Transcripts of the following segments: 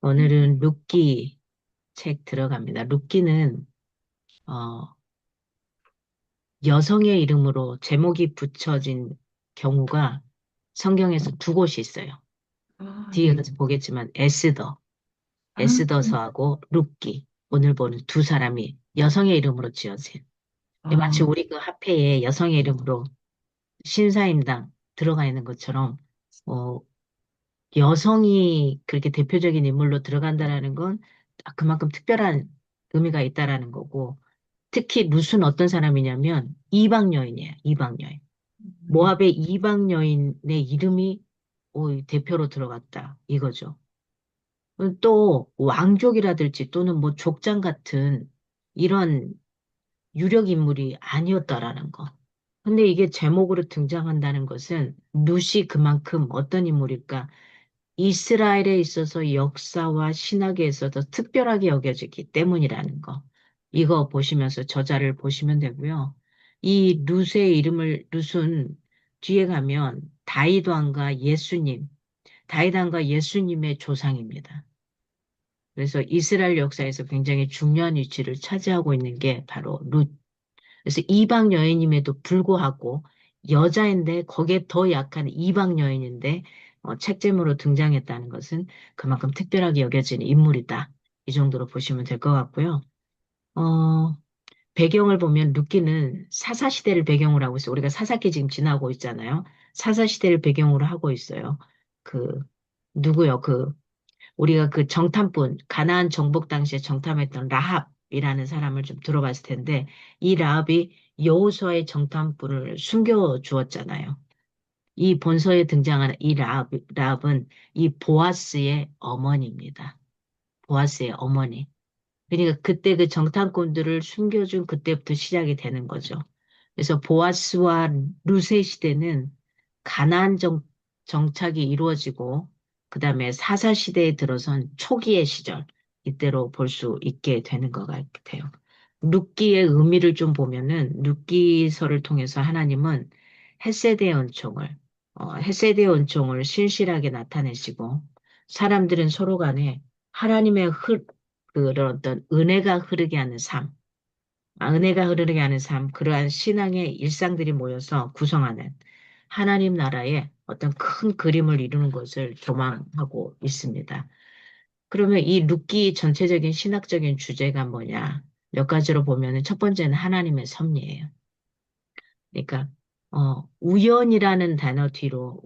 오늘은 룻기 책 들어갑니다. 룻기는 어, 여성의 이름으로 제목이 붙여진 경우가 성경에서 두 곳이 있어요. 아, 뒤에 네. 가서 보겠지만 에스더, 아, 에스더서하고 룻기 오늘 보는 두 사람이 여성의 이름으로 지어진 마치 아, 우리 그 화폐에 여성의 이름으로 신사임당 들어가 있는 것처럼 어, 여성이 그렇게 대표적인 인물로 들어간다라는 건 그만큼 특별한 의미가 있다라는 거고 특히 룻은 어떤 사람이냐면 이방 여인이에요. 이방 여인. 네. 모압의 이방 여인의 이름이 대표로 들어갔다. 이거죠. 또 왕족이라든지 또는 뭐 족장 같은 이런 유력 인물이 아니었다라는 거. 근데 이게 제목으로 등장한다는 것은 룻이 그만큼 어떤 인물일까? 이스라엘에 있어서 역사와 신학에 있어서 특별하게 여겨지기 때문이라는 거. 이거 보시면서 저자를 보시면 되고요. 이 룻의 이름을, 룻은 뒤에 가면 다윗왕과 예수님, 다윗왕과 예수님의 조상입니다. 그래서 이스라엘 역사에서 굉장히 중요한 위치를 차지하고 있는 게 바로 룻. 그래서 이방 여인임에도 불구하고 여자인데 거기에 더 약한 이방 여인인데 책제무로 등장했다는 것은 그만큼 특별하게 여겨지는 인물이다. 이 정도로 보시면 될 것 같고요. 어, 배경을 보면 룻기는 사사시대를 배경으로 하고 있어요. 우리가 사사기 지금 지나고 있잖아요. 사사시대를 배경으로 하고 있어요. 그 누구요? 우리가 그 정탐꾼, 가나안 정복 당시에 정탐했던 라합이라는 사람을 좀 들어봤을 텐데, 이 라합이 여호수아의 정탐꾼을 숨겨 주었잖아요. 이 본서에 등장하는 이 라합은 이 보아스의 어머니입니다. 보아스의 어머니. 그러니까 그때 그 정탐꾼들을 숨겨준 그때부터 시작이 되는 거죠. 그래서 보아스와 루세 시대는 가나안 정착이 이루어지고 그다음에 사사 시대에 들어선 초기의 시절 이때로 볼 수 있게 되는 것 같아요. 룻기의 의미를 좀 보면은 룻기서를 통해서 하나님은 헷세대의 은총을 헷세대의 은총을 신실하게 나타내시고 사람들은 서로 간에 하나님의 그런 어떤 은혜가 흐르게 하는 삶, 은혜가 흐르게 하는 삶, 그러한 신앙의 일상들이 모여서 구성하는 하나님 나라의 어떤 큰 그림을 이루는 것을 조망하고 있습니다. 그러면 이 룻기 전체적인 신학적인 주제가 뭐냐? 몇 가지로 보면은 첫 번째는 하나님의 섭리예요. 그러니까 우연이라는 단어 뒤로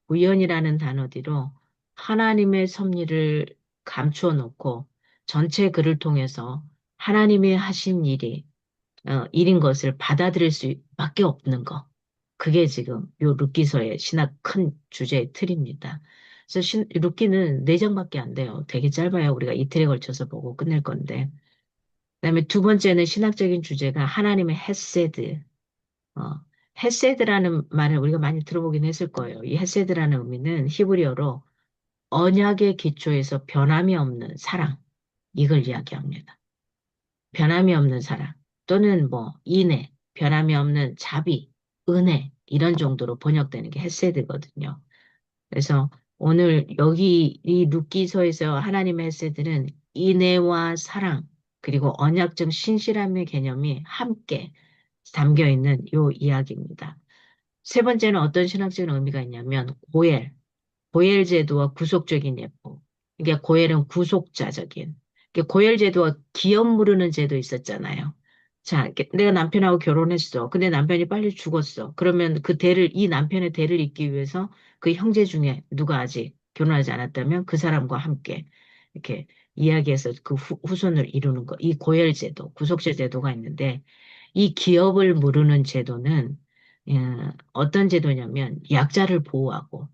우연이라는 단어 뒤로 하나님의 섭리를 감추어 놓고 전체 글을 통해서 하나님이 하신 일인 것을 받아들일 수밖에 없는 거. 그게 지금 요 룻기서의 신학 큰 주제의 틀입니다. 그래서 룻기는 4장밖에 안 돼요. 되게 짧아요. 우리가 이틀에 걸쳐서 보고 끝낼 건데. 그다음에 두 번째는 신학적인 주제가 하나님의 헤세드. 어, 헤세드라는 말을 우리가 많이 들어보긴 했을 거예요. 이 헤세드라는 의미는 히브리어로 언약의 기초에서 변함이 없는 사랑. 이걸 이야기합니다. 변함이 없는 사랑. 또는 뭐, 인애, 변함이 없는 자비, 은혜, 이런 정도로 번역되는 게 헤세드거든요. 그래서 오늘 여기 이 룻기서에서 하나님의 헤세드는 인애와 사랑, 그리고 언약적 신실함의 개념이 함께 담겨 있는 요 이야기입니다. 세 번째는 어떤 신학적인 의미가 있냐면 고엘 제도와 구속적인 예법. 이게 고엘은 구속자적인. 이게 고엘 제도와 기업 무르는 제도 있었잖아요. 자, 내가 남편하고 결혼했어. 근데 남편이 빨리 죽었어. 그러면 이 남편의 대를 잇기 위해서 그 형제 중에 누가 아직 결혼하지 않았다면 그 사람과 함께 이렇게 이야기해서 그 후손을 이루는 거. 이 고엘 제도, 구속제 제도가 있는데 이 기업을 무르는 제도는 어떤 제도냐면 약자를 보호하고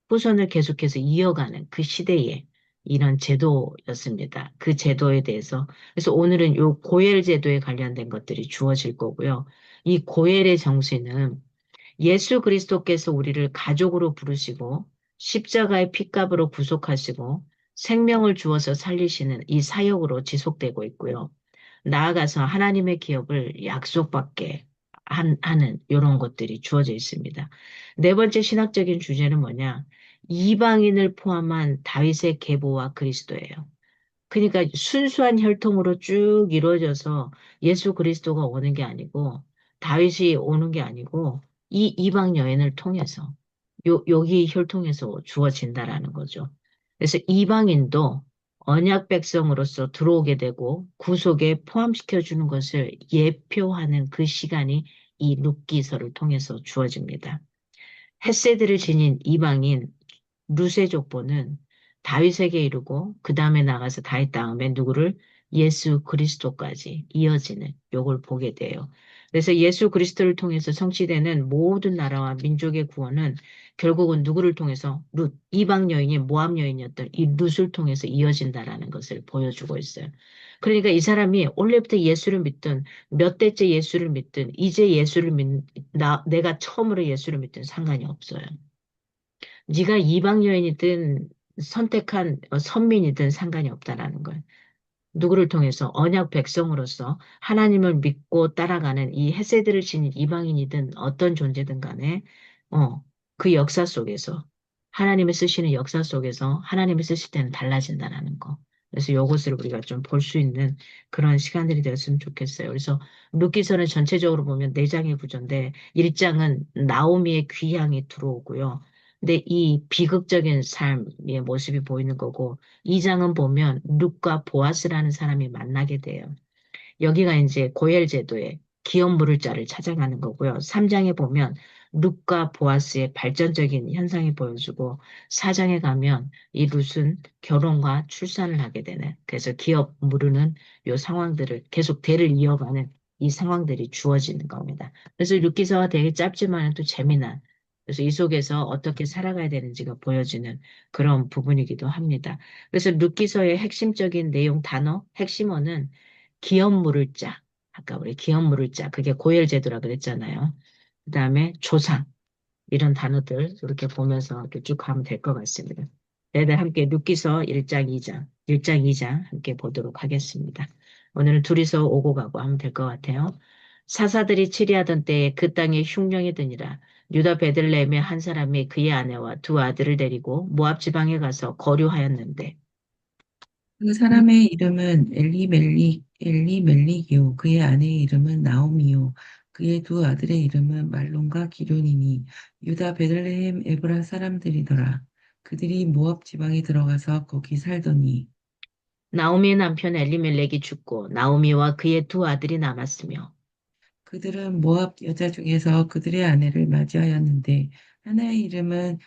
후손을 계속해서 이어가는 그 시대의 이런 제도였습니다. 그 제도에 대해서. 그래서 오늘은 요 고엘 제도에 관련된 것들이 주어질 거고요. 이 고엘의 정신은 예수 그리스도께서 우리를 가족으로 부르시고 십자가의 피값으로 구속하시고 생명을 주어서 살리시는 이 사역으로 지속되고 있고요. 나아가서 하나님의 기업을 약속받게 하는 이런 것들이 주어져 있습니다. 네 번째 신학적인 주제는 뭐냐? 이방인을 포함한 다윗의 계보와 그리스도예요. 그러니까 순수한 혈통으로 쭉 이루어져서 예수 그리스도가 오는 게 아니고 다윗이 오는 게 아니고 이 이방 여인을 통해서 여기 혈통에서 주어진다라는 거죠. 그래서 이방인도 언약 백성으로서 들어오게 되고 구속에 포함시켜 주는 것을 예표하는 그 시간이 이 룻기서를 통해서 주어집니다. 헷세드를 지닌 이방인 루세 족보는 다윗에게 이르고 그 다음에 나가서 다윗 다음에 누구를 예수 그리스도까지 이어지는 요걸 보게 돼요. 그래서 예수 그리스도를 통해서 성취되는 모든 나라와 민족의 구원은 결국은 누구를 통해서 룻, 이방 여인이 모압 여인이었던 이 룻을 통해서 이어진다라는 것을 보여주고 있어요. 그러니까 이 사람이 원래부터 예수를 믿든 몇 대째 예수를 믿든 이제 내가 처음으로 예수를 믿든 상관이 없어요. 네가 이방 여인이든 선택한 선민이든 상관이 없다라는 거예요. 누구를 통해서 언약 백성으로서 하나님을 믿고 따라가는 이 헤세드를 지닌 이방인이든 어떤 존재든 간에 어, 그 역사 속에서 하나님이 쓰시는 역사 속에서 하나님이 쓰실 때는 달라진다라는 거. 그래서 이것을 우리가 좀 볼 수 있는 그런 시간들이 되었으면 좋겠어요. 그래서 룻기서는 전체적으로 보면 네 장의 구조인데 1장은 나오미의 귀향이 들어오고요. 근데 이 비극적인 삶의 모습이 보이는 거고 2장은 보면 룻과 보아스라는 사람이 만나게 돼요. 여기가 이제 고엘 제도의 기업 물을 자를 찾아가는 거고요. 3장에 보면 룻과 보아스의 발전적인 현상이 보여주고 4장에 가면 이 룻은 결혼과 출산을 하게 되는 그래서 기업 물르는 요 상황들을 계속 대를 이어가는 이 상황들이 주어지는 겁니다. 그래서 룻기서가 되게 짧지만 또 재미난 그래서 이 속에서 어떻게 살아가야 되는지가 보여지는 그런 부분이기도 합니다. 그래서 룻기서의 핵심적인 내용 단어, 핵심어는 기업 물을 자. 아까 우리 기업 물을 자. 그게 고열 제도라 그랬잖아요. 그다음에 조상. 이런 단어들 이렇게 보면서 이렇게 쭉 가면 될 것 같습니다. 애들 함께 룻기서 1장, 2장, 1장, 2장 함께 보도록 하겠습니다. 오늘은 둘이서 오고 가고 하면 될 것 같아요. 사사들이 치리하던 때에 그 땅에 흉령이 드니라. 유다 베들레헴의 한 사람이 그의 아내와 두 아들을 데리고 모압 지방에 가서 거류하였는데 그 사람의 이름은 엘리멜릭이요. 그의 아내의 이름은 나오미요. 그의 두 아들의 이름은 말론과 기런이니 유다 베들레헴 에브라 사람들이더라. 그들이 모압 지방에 들어가서 거기 살더니 나오미의 남편 엘리멜렉이 죽고 나오미와 그의 두 아들이 남았으며 그들은 모압 여자 중에서 그들의 아내를 맞이하였는데 하나의 이름은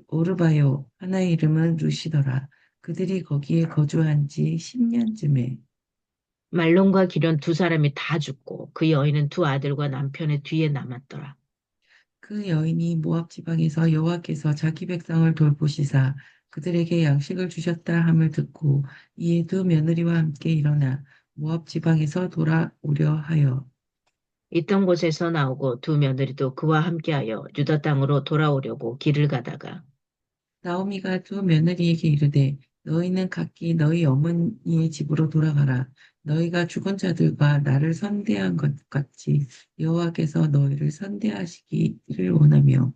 오르바요, 하나의 이름은 루시더라. 그들이 거기에 거주한 지 10년쯤에 말론과 기련 두 사람이 다 죽고 그 여인은 두 아들과 남편의 뒤에 남았더라. 그 여인이 모압 지방에서 여호와께서 자기 백성을 돌보시사 그들에게 양식을 주셨다 함을 듣고 이에 두 며느리와 함께 일어나 모압 지방에서 돌아오려 하여 있던 곳에서 나오고 두 며느리도 그와 함께하여 유다 땅으로 돌아오려고 길을 가다가 나오미가 두 며느리에게 이르되 너희는 각기 너희 어머니의 집으로 돌아가라. 너희가 죽은 자들과 나를 선대한 것 같이 여호와께서 너희를 선대하시기를 원하며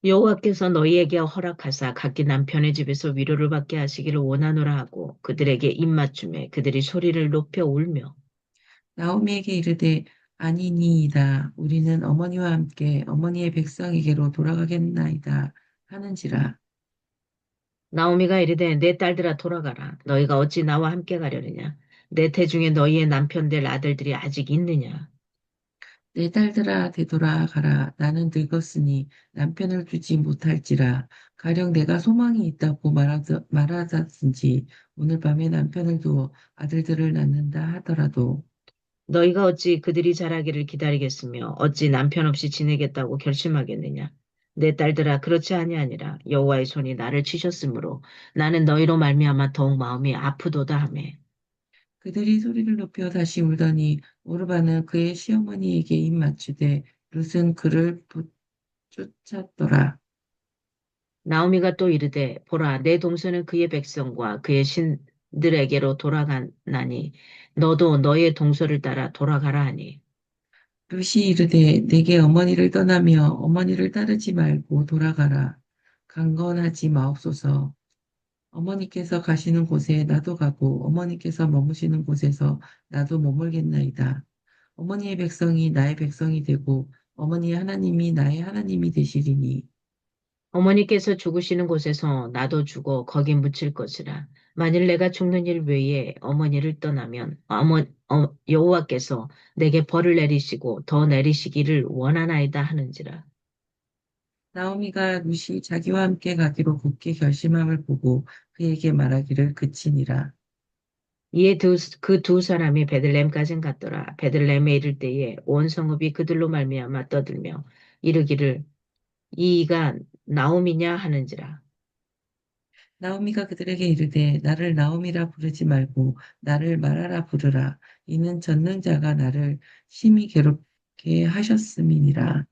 여호와께서 너희에게 허락하사 각기 남편의 집에서 위로를 받게 하시기를 원하노라 하고 그들에게 입맞춤에 그들이 소리를 높여 울며 나오미에게 이르되 아니니이다. 우리는 어머니와 함께 어머니의 백성에게로 돌아가겠나이다. 하는지라. 나오미가 이르되 내 딸들아 돌아가라. 너희가 어찌 나와 함께 가려느냐. 내 태중에 너희의 남편 될 아들들이 아직 있느냐. 내 딸들아 되돌아가라. 나는 늙었으니 남편을 두지 못할지라. 가령 내가 소망이 있다고 말하든지 오늘 밤에 남편을 두어 아들들을 낳는다 하더라도 너희가 어찌 그들이 자라기를 기다리겠으며 어찌 남편 없이 지내겠다고 결심하겠느냐. 내 딸들아 그렇지 아니하니라. 여호와의 손이 나를 치셨으므로 나는 너희로 말미암아 더욱 마음이 아프도다 하매. 그들이 소리를 높여 다시 울더니 오르바는 그의 시어머니에게 입 맞추되 룻은 그를 쫓았더라. 나오미가 또 이르되 보라 내 동서는 그의 백성과 그의 신들에게로 돌아가나니 너도 너의 동서를 따라 돌아가라 하니. 룻이 이르되 내게 어머니를 떠나며 어머니를 따르지 말고 돌아가라. 강건하지 마옵소서. 어머니께서 가시는 곳에 나도 가고 어머니께서 머무시는 곳에서 나도 머물겠나이다. 어머니의 백성이 나의 백성이 되고 어머니의 하나님이 나의 하나님이 되시리니 어머니께서 죽으시는 곳에서 나도 죽어 거기 묻힐 것이라. 만일 내가 죽는 일 외에 어머니를 떠나면 여호와께서 내게 벌을 내리시고 더 내리시기를 원하나이다 하는지라. 나오미가 룻이 자기와 함께 가기로 굳게 결심함을 보고 그에게 말하기를 그치니라. 이에 그 두 사람이 베들레헴까지 갔더라. 베들레헴에 이를 때에 온 성읍이 그들로 말미암아 떠들며 이르기를 이가 나옴이냐 하는지라. 나오미가 그들에게 이르되 나를 나오미라 부르지 말고 나를 마라라 부르라. 이는 전능자가 나를 심히 괴롭게 하셨음이니라.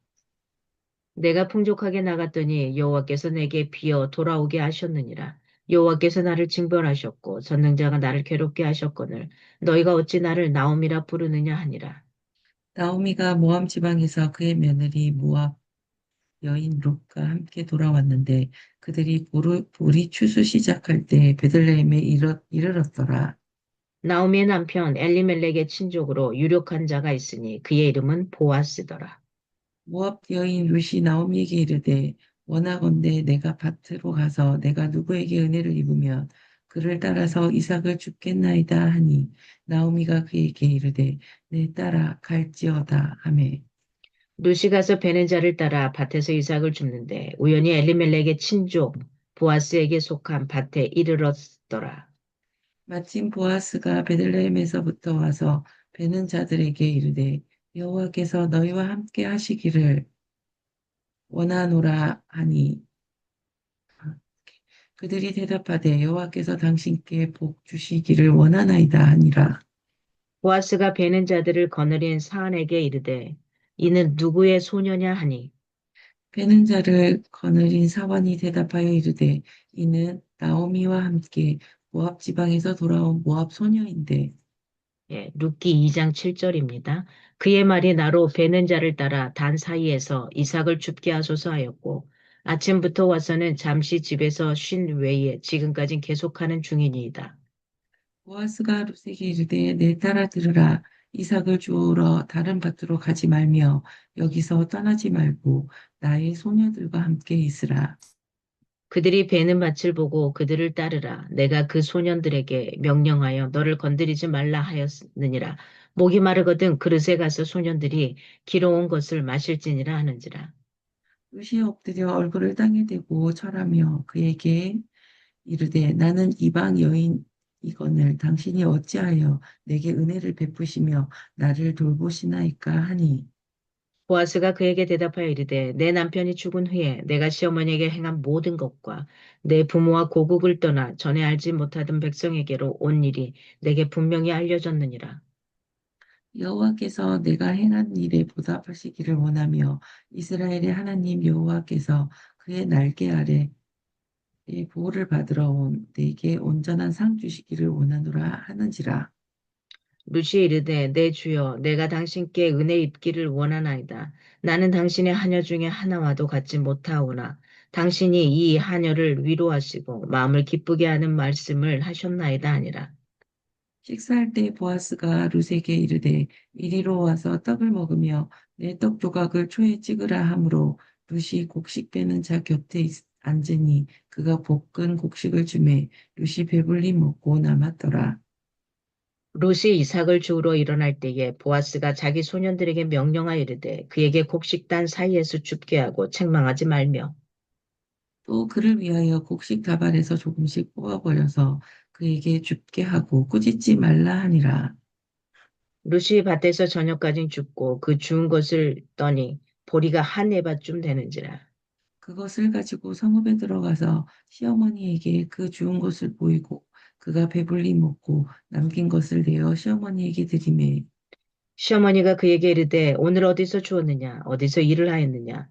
내가 풍족하게 나갔더니 여호와께서 내게 비어 돌아오게 하셨느니라. 여호와께서 나를 징벌하셨고 전능자가 나를 괴롭게 하셨거늘 너희가 어찌 나를 나옴이라 부르느냐 하니라. 나오미가 모압 지방에서 그의 며느리 모압 여인 룻과 함께 돌아왔는데 그들이 보리 추수 시작할 때 베들레헴에 이르렀더라. 나오미의 남편 엘리멜렉의 친족으로 유력한 자가 있으니 그의 이름은 보아스더라. 모압 여인 룻이 나오미에게 이르되 원하건대 내가 밭으로 가서 내가 누구에게 은혜를 입으면 그를 따라서 이삭을 줍겠나이다 하니 나오미가 그에게 이르되 내 딸아 갈지어다 하매 루시 가서 베는 자를 따라 밭에서 이삭을 줍는데 우연히 엘리멜렉의 친족 보아스에게 속한 밭에 이르렀더라. 마침 보아스가 베들레헴에서부터 와서 베는 자들에게 이르되 여호와께서 너희와 함께 하시기를 원하노라 하니 그들이 대답하되 여호와께서 당신께 복 주시기를 원하나이다 하니라. 보아스가 베는 자들을 거느린 사안에게 이르되 이는 누구의 소녀냐 하니 베는 자를 거느린 사환이 대답하여 이르되 이는 나오미와 함께 모압 지방에서 돌아온 모압 소녀인데 예, 룻기 2장 7절입니다. 그의 말이 나로 베는 자를 따라 단 사이에서 이삭을 줍게 하소서 하였고 아침부터 와서는 잠시 집에서 쉰 외에 지금까지 계속하는 중이니이다. 보아스가 룻에게 이르되 내 딸아 들으라 이삭을 주우러 다른 밭으로 가지 말며 여기서 떠나지 말고 나의 소녀들과 함께 있으라. 그들이 베는 밭을 보고 그들을 따르라. 내가 그 소년들에게 명령하여 너를 건드리지 말라 하였느니라. 목이 마르거든 그릇에 가서 소년들이 길어온 것을 마실지니라 하는지라. 룻이 엎드려 얼굴을 땅에 대고 절하며 그에게 이르되 나는 이방 여인이거늘 당신이 어찌하여 내게 은혜를 베푸시며 나를 돌보시나이까 하니 보아스가 그에게 대답하여 이르되 내 남편이 죽은 후에 내가 시어머니에게 행한 모든 것과 내 부모와 고국을 떠나 전에 알지 못하던 백성에게로 온 일이 내게 분명히 알려졌느니라. 여호와께서 내가 행한 일에 보답하시기를 원하며 이스라엘의 하나님 여호와께서 그의 날개 아래 내 보호를 받으러 온 내게 온전한 상 주시기를 원하노라 하는지라. 루시 이르되 내 주여 내가 당신께 은혜 입기를 원하나이다. 나는 당신의 하녀 중에 하나와도 같지 못하오나 당신이 이 하녀를 위로하시고 마음을 기쁘게 하는 말씀을 하셨나이다 하니라. 식사할 때 보아스가 룻에게 이르되 이리로 와서 떡을 먹으며 내 떡 조각을 초에 찍으라 하므로 룻이 곡식 빼는 자 곁에 앉으니 그가 볶은 곡식을 주매 룻이 배불리 먹고 남았더라. 롯이 이삭을 주우러 일어날 때에 보아스가 자기 소년들에게 명령하여 이르되 그에게 곡식단 사이에서 줍게 하고 책망하지 말며 또 그를 위하여 곡식 다발에서 조금씩 뽑아버려서 그에게 줍게 하고 꾸짖지 말라 하니라. 롯이 밭에서 저녁까지 줍고 그 주운 것을 떠니 보리가 한 에바쯤 되는지라. 그것을 가지고 성읍에 들어가서 시어머니에게 그 주운 것을 보이고 그가 배불리 먹고 남긴 것을 내어 시어머니에게 드리매 시어머니가 그에게 이르되 오늘 어디서 주었느냐 어디서 일을 하였느냐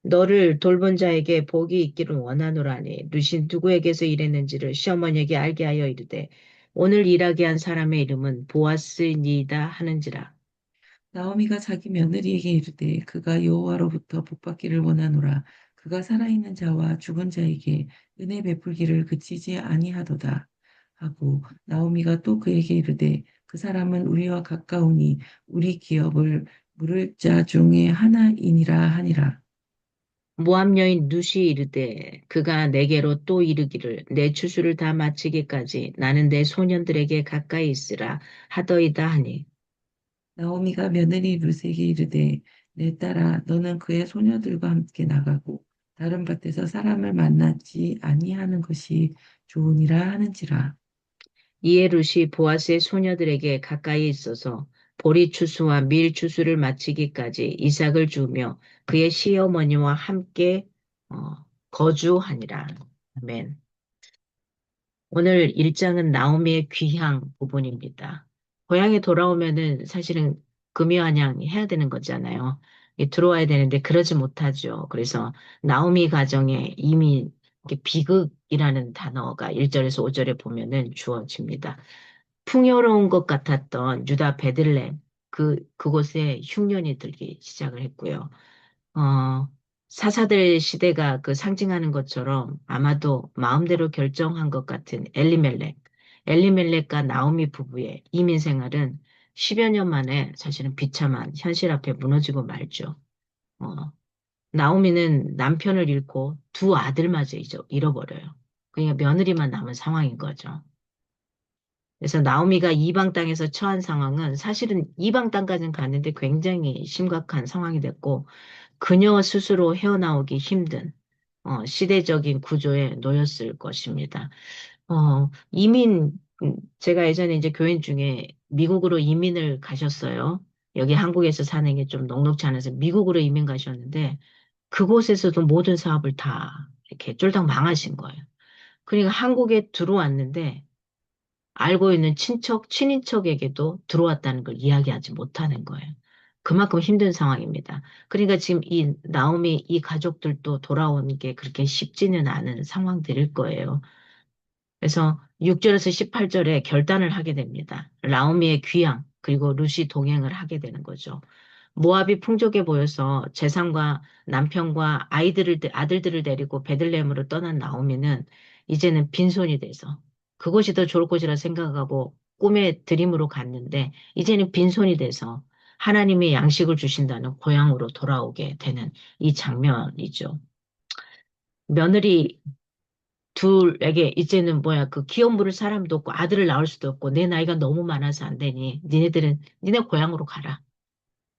너를 돌본 자에게 복이 있기를 원하노라니 롯이 누구에게서 일했는지를 시어머니에게 알게 하여 이르되 오늘 일하게 한 사람의 이름은 보아스니이다 하는지라. 나오미가 자기 며느리에게 이르되 그가 여호와로부터 복받기를 원하노라. 그가 살아있는 자와 죽은 자에게 은혜 베풀기를 그치지 아니하도다 하고 나오미가 또 그에게 이르되 그 사람은 우리와 가까우니 우리 기업을 물을 자 중에 하나이니라 하니라. 모압 여인 누시 이르되 그가 내게로 또 이르기를 내 추수를 다 마치기까지 나는 내 소년들에게 가까이 있으라 하더이다 하니 나오미가 며느리 룻에게 이르되 내 딸아 너는 그의 소녀들과 함께 나가고 다른 밭에서 사람을 만나지 아니하는 것이 좋으니라 하는지라. 이에 룻이 보아스의 소녀들에게 가까이 있어서 보리 추수와 밀 추수를 마치기까지 이삭을 주며 그의 시어머니와 함께 어, 거주하니라. 아멘. 오늘 일장은 나오미의 귀향 부분입니다. 고향에 돌아오면은 사실은 금요한양 해야 되는 거잖아요. 들어와야 되는데 그러지 못하죠. 그래서 나오미 가정에 이미 이렇게 비극이라는 단어가 1절에서 5절에 보면은 주어집니다. 풍요로운 것 같았던 유다 베들레헴 그곳에 흉년이 들기 시작을 했고요. 어, 사사들 시대가 그 상징하는 것처럼 아마도 마음대로 결정한 것 같은 엘리멜렉과 나오미 부부의 이민 생활은 10여 년 만에 사실은 비참한 현실 앞에 무너지고 말죠. 어, 나오미는 남편을 잃고 두 아들마저 잃어버려요. 그러니까 며느리만 남은 상황인 거죠. 그래서 나오미가 이방 땅에서 처한 상황은 사실은 이방 땅까지는 갔는데 굉장히 심각한 상황이 됐고 그녀 스스로 헤어나오기 힘든 시대적인 구조에 놓였을 것입니다. 제가 예전에 이제 교인 중에 미국으로 이민을 가셨어요. 여기 한국에서 사는 게 좀 녹록지 않아서 미국으로 이민 가셨는데 그곳에서도 모든 사업을 다 이렇게 쫄딱 망하신 거예요. 그러니까 한국에 들어왔는데 알고 있는 친인척에게도 들어왔다는 걸 이야기하지 못하는 거예요. 그만큼 힘든 상황입니다. 그러니까 지금 이 나오미 이 가족들도 돌아오는 게 그렇게 쉽지는 않은 상황들일 거예요. 그래서 6절에서 18절에 결단을 하게 됩니다. 나오미의 귀양, 그리고 루시 동행을 하게 되는 거죠. 모압이 풍족해 보여서 재산과 남편과 아들들을 데리고 베들레헴으로 떠난 나오미는 이제는 빈손이 돼서 그곳이 더 좋을 곳이라 생각하고 꿈의 드림으로 갔는데 이제는 빈손이 돼서 하나님이 양식을 주신다는 고향으로 돌아오게 되는 이 장면이죠. 며느리 둘에게 이제는 뭐야 그 기업 물을 사람도 없고 아들을 낳을 수도 없고 내 나이가 너무 많아서 안 되니 니네들은 니네 고향으로 가라.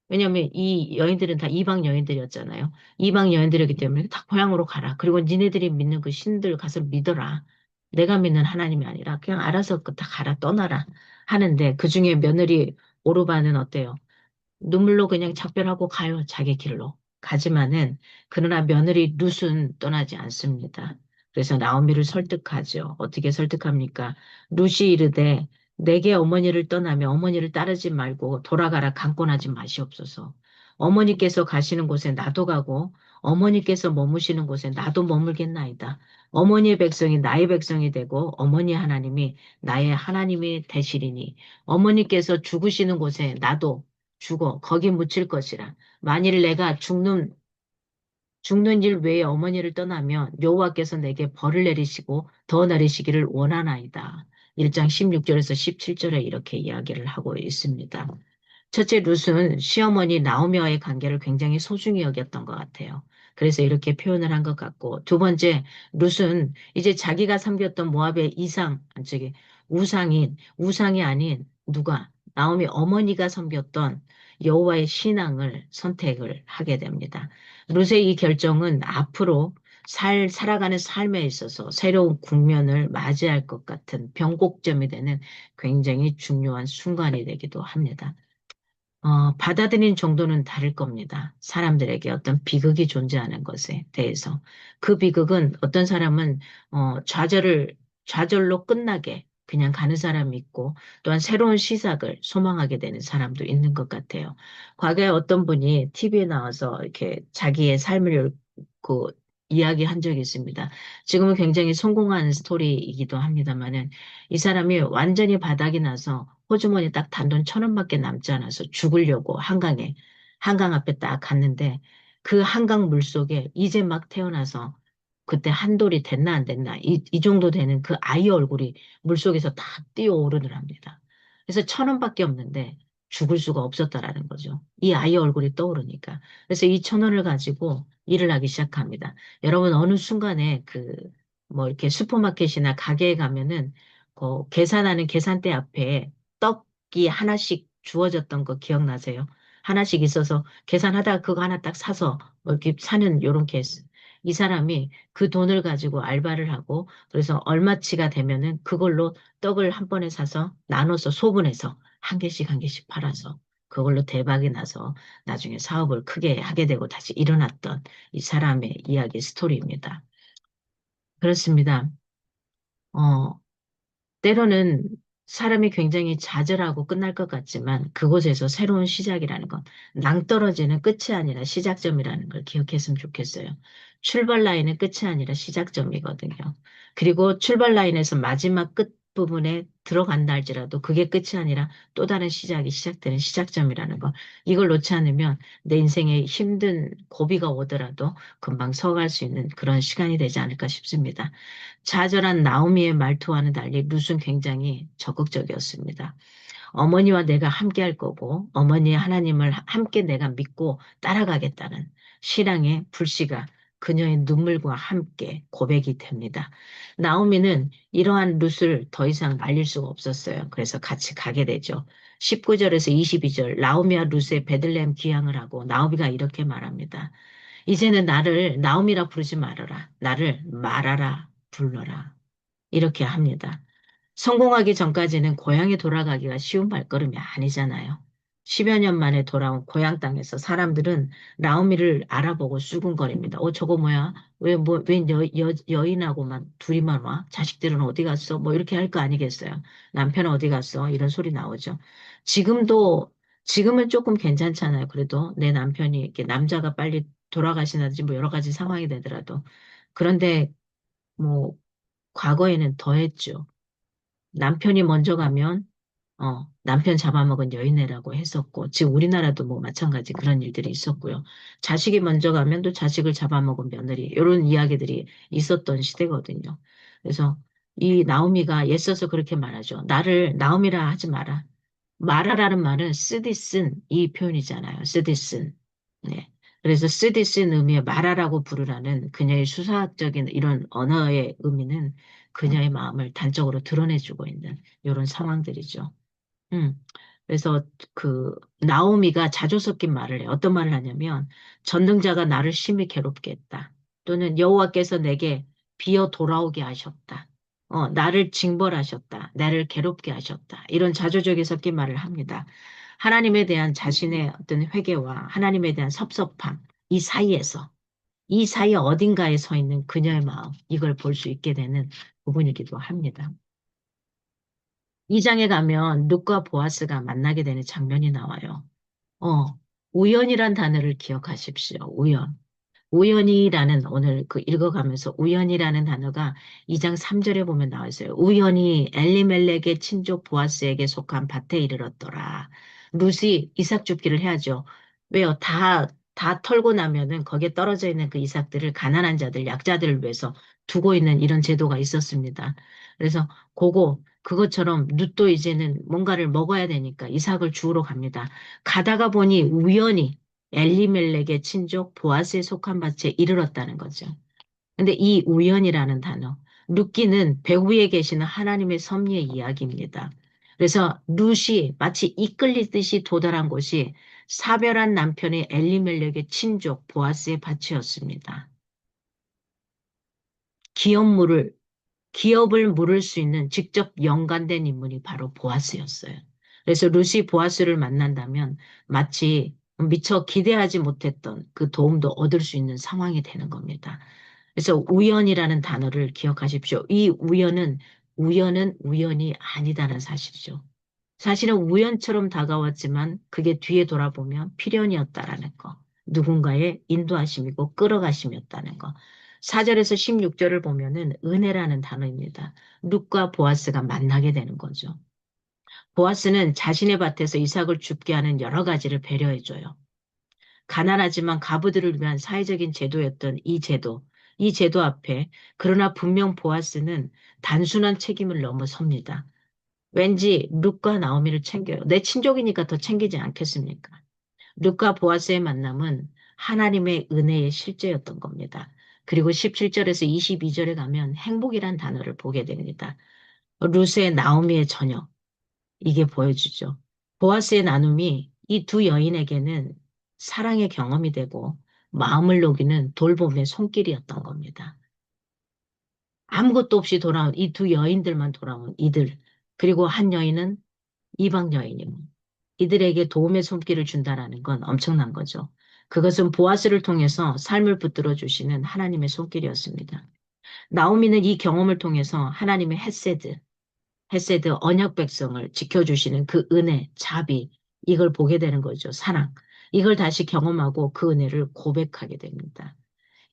왜냐면 이 여인들은 다 이방 여인들이었잖아요. 이방 여인들이기 때문에 다 고향으로 가라. 그리고 니네들이 믿는 그 신들 가서 믿어라. 내가 믿는 하나님이 아니라 그냥 알아서 그 다 가라 떠나라 하는데 그중에 며느리 오르반은 어때요? 눈물로 그냥 작별하고 가요. 자기 길로. 가지만은 그러나 며느리 룻은 떠나지 않습니다. 그래서 나오미를 설득하죠. 어떻게 설득합니까? 룻이 이르되 내게 어머니를 떠나며 어머니를 따르지 말고 돌아가라 강권하지 마시옵소서. 어머니께서 가시는 곳에 나도 가고 어머니께서 머무시는 곳에 나도 머물겠나이다. 어머니의 백성이 나의 백성이 되고 어머니 하나님이 나의 하나님이 되시리니 어머니께서 죽으시는 곳에 나도 죽어 거기 묻힐 것이라. 만일 내가 죽는 일 외에 어머니를 떠나면 여호와께서 내게 벌을 내리시고 더 내리시기를 원하나이다. 1장 16절에서 17절에 이렇게 이야기를 하고 있습니다. 첫째 룻은 시어머니 나오미와의 관계를 굉장히 소중히 여겼던 것 같아요. 그래서 이렇게 표현을 한 것 같고 두 번째 룻은 이제 자기가 섬겼던 모압의 우상이 아닌 누가 나오미 어머니가 섬겼던 여호와의 신앙을 선택을 하게 됩니다. 룻의 이 결정은 앞으로 살아가는 삶에 있어서 새로운 국면을 맞이할 것 같은 변곡점이 되는 굉장히 중요한 순간이 되기도 합니다. 받아들인 정도는 다를 겁니다. 사람들에게 어떤 비극이 존재하는 것에 대해서. 그 비극은 어떤 사람은, 좌절로 끝나게 그냥 가는 사람이 있고, 또한 새로운 시작을 소망하게 되는 사람도 있는 것 같아요. 과거에 어떤 분이 TV에 나와서 이렇게 자기의 삶을 그, 이야기한 적이 있습니다. 지금은 굉장히 성공한 스토리이기도 합니다만은, 이 사람이 완전히 바닥이 나서 호주머니 딱 단돈 1,000원밖에 남지 않아서 죽으려고 한강 앞에 딱 갔는데 그 한강 물속에 이제 막 태어나서 그때 한 돌이 됐나 안 됐나 이 정도 되는 그 아이 얼굴이 물속에서 다 뛰어오르더랍니다. 그래서 1,000원밖에 없는데 죽을 수가 없었다라는 거죠. 이 아이 얼굴이 떠오르니까. 그래서 이 1,000원을 가지고 일을 하기 시작합니다. 여러분 어느 순간에 그 뭐 이렇게 슈퍼마켓이나 가게에 가면은 그 계산하는 계산대 앞에 떡이 하나씩 주어졌던 거 기억나세요? 하나씩 있어서 계산하다가 그거 하나 딱 사서 뭐 이렇게 사는 요런 케이스. 이 사람이 그 돈을 가지고 알바를 하고 그래서 얼마치가 되면은 그걸로 떡을 한 번에 사서 나눠서 소분해서 한 개씩 한 개씩 팔아서 그걸로 대박이 나서 나중에 사업을 크게 하게 되고 다시 일어났던 이 사람의 이야기 스토리입니다. 그렇습니다. 어, 때로는 사람이 굉장히 좌절하고 끝날 것 같지만 그곳에서 새로운 시작이라는 건 낭떠러지는 끝이 아니라 시작점이라는 걸 기억했으면 좋겠어요. 출발 라인은 끝이 아니라 시작점이거든요. 그리고 출발 라인에서 마지막 끝 부분에 들어간다 할지라도 그게 끝이 아니라 또 다른 시작이 시작되는 시작점이라는 거. 이걸 놓지 않으면 내 인생에 힘든 고비가 오더라도 금방 서갈 수 있는 그런 시간이 되지 않을까 싶습니다. 좌절한 나오미의 말투와는 달리 룻은 굉장히 적극적이었습니다. 어머니와 내가 함께 할 거고 어머니의 하나님을 함께 내가 믿고 따라가겠다는 신앙의 불씨가 그녀의 눈물과 함께 고백이 됩니다. 나오미는 이러한 룻을 더 이상 말릴 수가 없었어요. 그래서 같이 가게 되죠. 19절에서 22절 나오미와 룻의 베들레헴 귀향을 하고 나오미가 이렇게 말합니다. 이제는 나를 나오미라 부르지 말아라. 나를 말하라 불러라. 이렇게 합니다. 성공하기 전까지는 고향에 돌아가기가 쉬운 발걸음이 아니잖아요. 10여 년 만에 돌아온 고향 땅에서 사람들은 나오미를 알아보고 수군거립니다. 저거 뭐야? 왜 여인하고만 둘이만 와? 자식들은 어디 갔어? 뭐 이렇게 할 거 아니겠어요? 남편은 어디 갔어? 이런 소리 나오죠. 지금도, 지금은 조금 괜찮잖아요. 그래도 내 남편이 이렇게 남자가 빨리 돌아가시는지 뭐 여러 가지 상황이 되더라도. 그런데 뭐 과거에는 더했죠. 남편이 먼저 가면 남편 잡아먹은 여인네라고 했었고 지금 우리나라도 뭐 마찬가지 그런 일들이 있었고요. 자식이 먼저 가면 또 자식을 잡아먹은 며느리 이런 이야기들이 있었던 시대거든요. 그래서 이 나오미가 애써서 그렇게 말하죠. 나를 나오미라 하지 마라. 말하라는 말은 쓰디쓴 이 표현이잖아요. 쓰디쓴. 네. 그래서 쓰디쓴 의미의 말하라고 부르라는 그녀의 수사학적인 이런 언어의 의미는 그녀의 마음을 단적으로 드러내주고 있는 이런 상황들이죠. 음. 그래서 그 나오미가 자주 섞인 말을 해요. 어떤 말을 하냐면 전능자가 나를 심히 괴롭게 했다. 또는 여호와께서 내게 비어 돌아오게 하셨다. 나를 징벌하셨다. 나를 괴롭게 하셨다. 이런 자조적이 섞인 말을 합니다. 하나님에 대한 자신의 어떤 회개와 하나님에 대한 섭섭함, 이 사이에서, 이 사이 어딘가에 서 있는 그녀의 마음, 이걸 볼 수 있게 되는 부분이기도 합니다. 이 장에 가면 룻과 보아스가 만나게 되는 장면이 나와요. 어, 우연이란 단어를 기억하십시오. 우연. 우연이라는 오늘 그 읽어가면서 우연이라는 단어가 2장 3절에 보면 나와 있어요. 우연히 엘리멜렉의 친족 보아스에게 속한 밭에 이르렀더라. 룻이 이삭 줍기를 해야죠. 왜요? 다 털고 나면은 거기에 떨어져 있는 그 이삭들을 가난한 자들, 약자들을 위해서 두고 있는 이런 제도가 있었습니다. 그래서 그것처럼 룻도 이제는 뭔가를 먹어야 되니까 이삭을 주우러 갑니다. 가다가 보니 우연히 엘리멜렉의 친족 보아스에 속한 밭에 이르렀다는 거죠. 근데 이 우연이라는 단어, 룻기는 배후에 계시는 하나님의 섭리의 이야기입니다. 그래서 룻이 마치 이끌리듯이 도달한 곳이 사별한 남편의 엘리멜렉의 친족 보아스의 밭이었습니다. 기업물을 기업을 물을 수 있는 직접 연관된 인물이 바로 보아스였어요. 그래서 루시 보아스를 만난다면 마치 미처 기대하지 못했던 그 도움도 얻을 수 있는 상황이 되는 겁니다. 그래서 우연이라는 단어를 기억하십시오. 이 우연은 우연이 아니다는 사실이죠. 사실은 우연처럼 다가왔지만 그게 뒤에 돌아보면 필연이었다라는 거. 누군가의 인도하심이고 끌어가심이었다는 거. 4절에서 16절을 보면은 은혜라는 단어입니다. 룻과 보아스가 만나게 되는 거죠. 보아스는 자신의 밭에서 이삭을 줍게 하는 여러 가지를 배려해줘요. 가난하지만 과부들을 위한 사회적인 제도였던 이 제도 앞에 그러나 분명 보아스는 단순한 책임을 넘어섭니다. 왠지 룻과 나오미를 챙겨요. 내 친족이니까 더 챙기지 않겠습니까? 룻과 보아스의 만남은 하나님의 은혜의 실제였던 겁니다. 그리고 17절에서 22절에 가면 행복이란 단어를 보게 됩니다. 룻의 나오미의 저녁, 이게 보여주죠. 보아스의 나눔이 이 두 여인에게는 사랑의 경험이 되고 마음을 녹이는 돌봄의 손길이었던 겁니다. 아무것도 없이 돌아온 이 두 여인들만 돌아온 이들, 그리고 한 여인은 이방 여인이고 이들에게 도움의 손길을 준다라는 건 엄청난 거죠. 그것은 보아스를 통해서 삶을 붙들어 주시는 하나님의 손길이었습니다. 나오미는 이 경험을 통해서 하나님의 헤세드 언약 백성을 지켜주시는 그 은혜, 자비, 이걸 보게 되는 거죠. 사랑. 이걸 다시 경험하고 그 은혜를 고백하게 됩니다.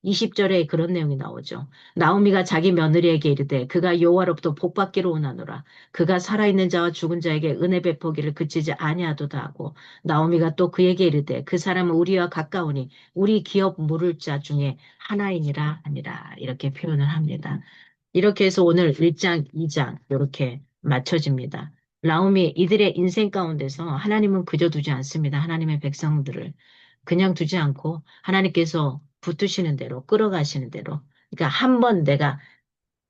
20절에 그런 내용이 나오죠. 나오미가 자기 며느리에게 이르되 그가 여호와로부터 복받기로 원하노라. 그가 살아있는 자와 죽은 자에게 은혜 베푸기를 그치지 아니하도다 하고 나오미가 또 그에게 이르되 그 사람은 우리와 가까우니 우리 기업 물을 자 중에 하나이니라 하니라. 이렇게 표현을 합니다. 이렇게 해서 오늘 1장, 2장 이렇게 맞춰집니다. 라움이 이들의 인생 가운데서 하나님은 그저 두지 않습니다. 하나님의 백성들을 그냥 두지 않고 하나님께서 붙으시는 대로 끌어가시는 대로 그러니까 한 번 내가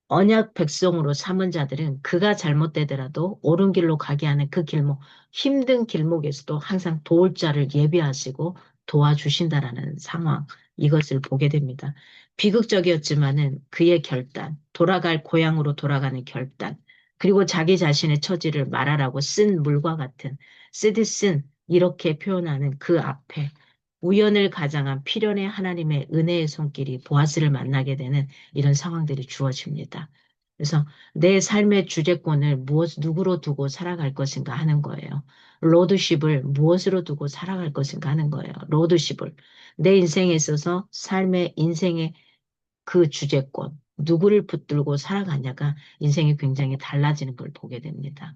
언약 백성으로 삼은 자들은 그가 잘못되더라도 옳은 길로 가게 하는 그 길목, 힘든 길목에서도 항상 도울 자를 예비하시고 도와주신다라는 상황, 이것을 보게 됩니다. 비극적이었지만은 그의 결단, 돌아갈 고향으로 돌아가는 결단, 그리고 자기 자신의 처지를 말하라고 쓴 물과 같은, 쓰듯 쓴 이렇게 표현하는 그 앞에 우연을 가장한 필연의 하나님의 은혜의 손길이 보아스를 만나게 되는 이런 상황들이 주어집니다. 그래서 내 삶의 주재권을 누구로 두고 살아갈 것인가 하는 거예요. 로드십을 무엇으로 두고 살아갈 것인가 하는 거예요. 로드십을. 내 인생에 있어서 인생의 그 주재권, 누구를 붙들고 살아가냐가 인생이 굉장히 달라지는 걸 보게 됩니다.